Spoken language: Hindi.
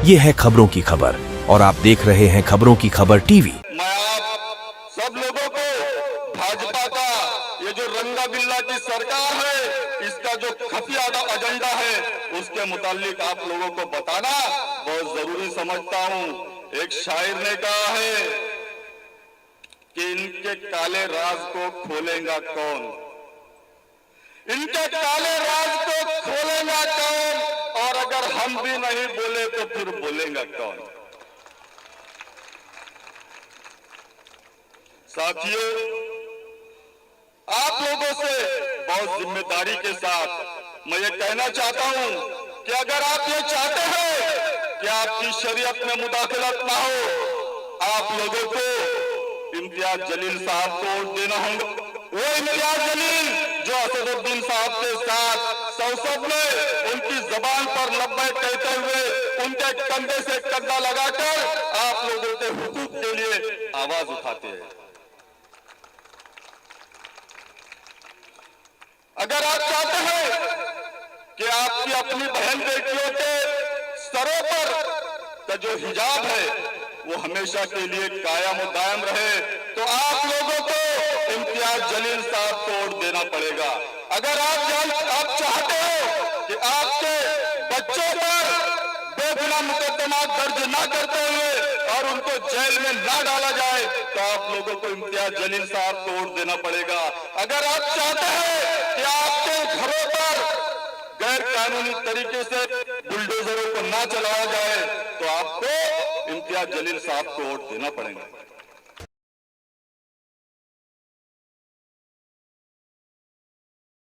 ये है खबरों की खबर और आप देख रहे हैं खबरों की खबर टीवी। मैं आप सब लोगों को भाजपा का ये जो रंगा बिल्ला की सरकार है, इसका जो खुफिया एजेंडा है, उसके मुतालिक आप लोगों को बताना बहुत जरूरी समझता हूँ। एक शायर ने कहा है कि इनके काले राज को खोलेगा कौन, इनके काले राज को खोलेगा कौन, और अगर हम भी नहीं बोले तो फिर बोलेगा कौन। साथियों, आप लोगों से बहुत जिम्मेदारी के साथ मैं ये कहना चाहता हूं कि अगर आप ये चाहते हैं कि आपकी शरीयत में मुदाखलत ना हो, आप लोगों को इम्तियाज जलील साहब को वोट देना होगा। वो इम्तियाज जलील जो असदुद्दीन साहब के साथ संसद में उनकी जबान पर लब्बैक कहते हुए उनके कंधे से कंधा लगाकर आप लोगों के हुकूक के लिए आवाज उठाते हैं। अगर आप चाहते हैं कि आपकी अपनी बहन बेटियों के सरों पर का जो हिजाब है वो हमेशा के लिए कायम और दायम रहे, तो आप लोगों को इम्तियाज जलील साहब को वोट देना पड़ेगा। अगर आप चाहते हो कि आपके बच्चों पर बेगुनाह मुकदमा दर्ज ना करते हुए और उनको जेल में ना डाला जाए, तो आप लोगों को इम्तियाज जलील साहब को वोट देना पड़ेगा। अगर आप चाहते हैं कि आपके घरों पर गैर कानूनी तरीके से बुलडोजरों को ना चलाया जाए, तो आपको इम्तियाज जलील साहब को वोट देना पड़ेगा।